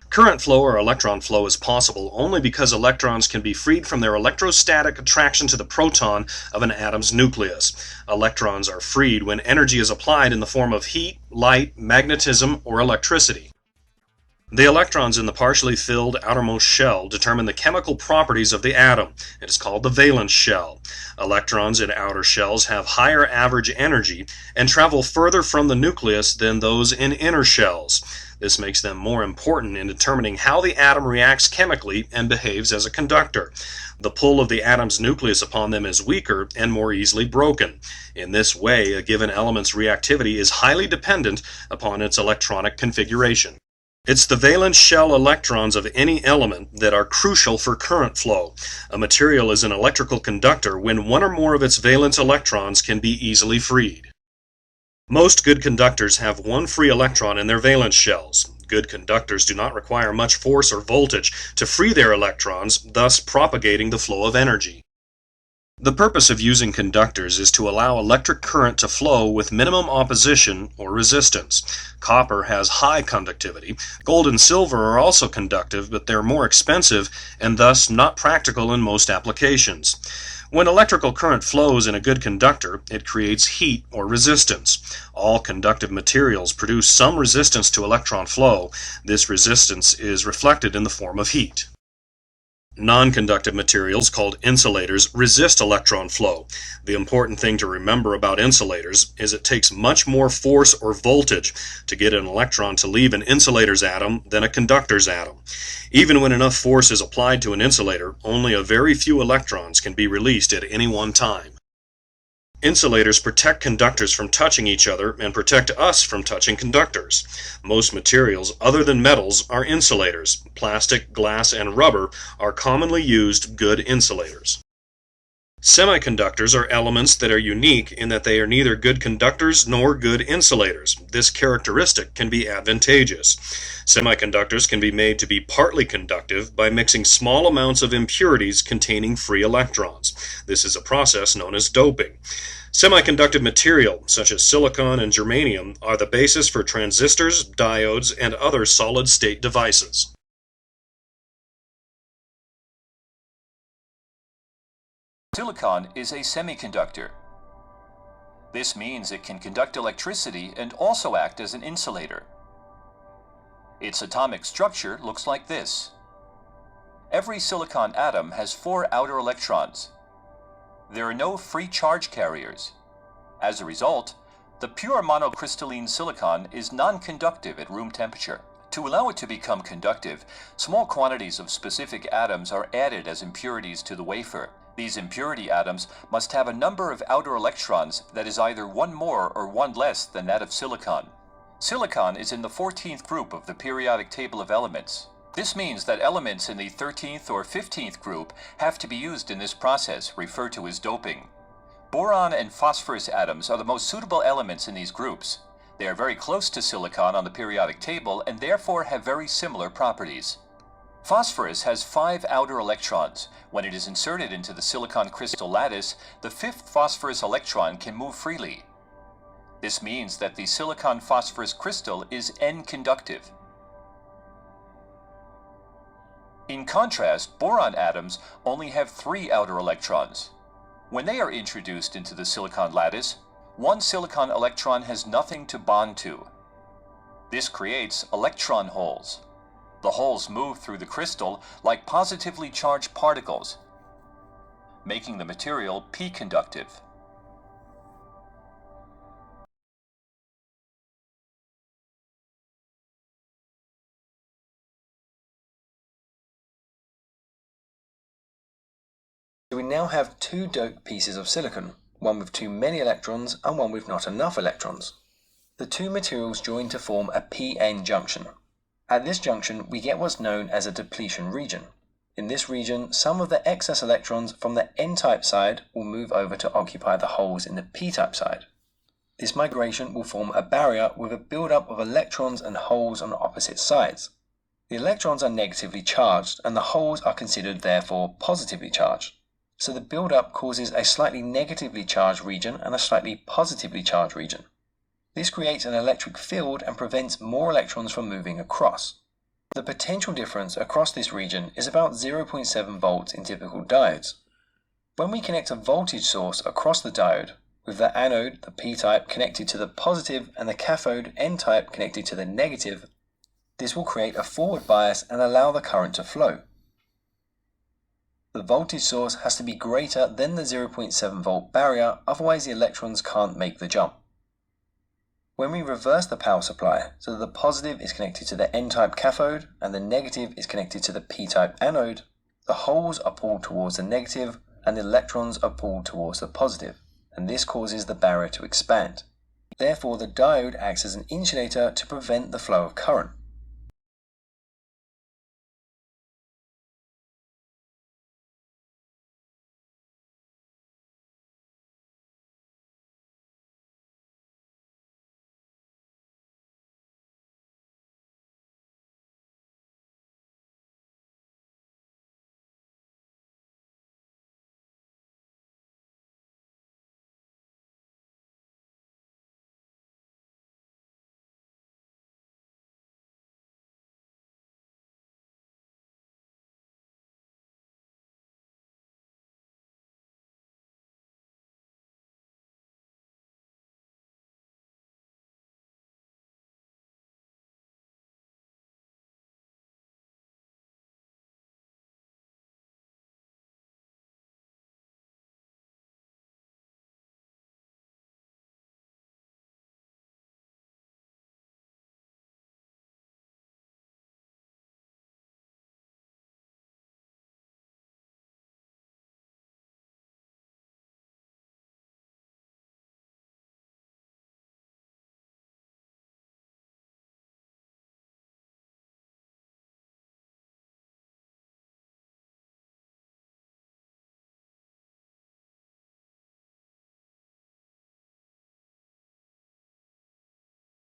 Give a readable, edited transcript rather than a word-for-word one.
Current flow or electron flow is possible only because electrons can be freed from their electrostatic attraction to the proton of an atom's nucleus. Electrons are freed when energy is applied in the form of heat, light, magnetism, or electricity. The electrons in the partially filled outermost shell determine the chemical properties of the atom. It is called the valence shell. Electrons in outer shells have higher average energy and travel further from the nucleus than those in inner shells. This makes them more important in determining how the atom reacts chemically and behaves as a conductor. The pull of the atom's nucleus upon them is weaker and more easily broken. In this way, a given element's reactivity is highly dependent upon its electronic configuration. It's the valence shell electrons of any element that are crucial for current flow. A material is an electrical conductor when one or more of its valence electrons can be easily freed. Most good conductors have one free electron in their valence shells. Good conductors do not require much force or voltage to free their electrons, thus propagating the flow of energy. The purpose of using conductors is to allow electric current to flow with minimum opposition or resistance. Copper has high conductivity. Gold and silver are also conductive, but they're more expensive and thus not practical in most applications. When electrical current flows in a good conductor, it creates heat or resistance. All conductive materials produce some resistance to electron flow. This resistance is reflected in the form of heat. Non-conductive materials, called insulators, resist electron flow. The important thing to remember about insulators is it takes much more force or voltage to get an electron to leave an insulator's atom than a conductor's atom. Even when enough force is applied to an insulator, only a very few electrons can be released at any one time. Insulators protect conductors from touching each other and protect us from touching conductors. Most materials other than metals are insulators. Plastic, glass, and rubber are commonly used good insulators. Semiconductors are elements that are unique in that they are neither good conductors nor good insulators. This characteristic can be advantageous. Semiconductors can be made to be partly conductive by mixing small amounts of impurities containing free electrons. This is a process known as doping. Semiconductive material, such as silicon and germanium, are the basis for transistors, diodes, and other solid-state devices. Silicon is a semiconductor. This means it can conduct electricity and also act as an insulator. Its atomic structure looks like this. Every silicon atom has 4 outer electrons. There are no free charge carriers. As a result, the pure monocrystalline silicon is non-conductive at room temperature. To allow it to become conductive, small quantities of specific atoms are added as impurities to the wafer. These impurity atoms must have a number of outer electrons that is either one more or one less than that of silicon. Silicon is in the 14th group of the periodic table of elements. This means that elements in the 13th or 15th group have to be used in this process, referred to as doping. Boron and phosphorus atoms are the most suitable elements in these groups. They are very close to silicon on the periodic table and therefore have very similar properties. Phosphorus has 5 outer electrons. When it is inserted into the silicon crystal lattice, the 5th phosphorus electron can move freely. This means that the silicon phosphorus crystal is N-conductive. In contrast, boron atoms only have 3 outer electrons. When they are introduced into the silicon lattice, one silicon electron has nothing to bond to. This creates electron holes. The holes move through the crystal like positively charged particles, making the material p-conductive. So we now have 2 doped pieces of silicon, one with too many electrons and one with not enough electrons. The 2 materials join to form a p-n junction. At this junction, we get what's known as a depletion region. In this region, some of the excess electrons from the n-type side will move over to occupy the holes in the p-type side. This migration will form a barrier with a buildup of electrons and holes on opposite sides. The electrons are negatively charged and the holes are considered therefore positively charged. So the buildup causes a slightly negatively charged region and a slightly positively charged region. This creates an electric field and prevents more electrons from moving across. The potential difference across this region is about 0.7 volts in typical diodes. When we connect a voltage source across the diode, with the anode, the P-type, connected to the positive and the cathode, N-type, connected to the negative, this will create a forward bias and allow the current to flow. The voltage source has to be greater than the 0.7 volt barrier, otherwise the electrons can't make the jump. When we reverse the power supply so that the positive is connected to the N-type cathode and the negative is connected to the P-type anode, the holes are pulled towards the negative and the electrons are pulled towards the positive, and this causes the barrier to expand. Therefore, the diode acts as an insulator to prevent the flow of current.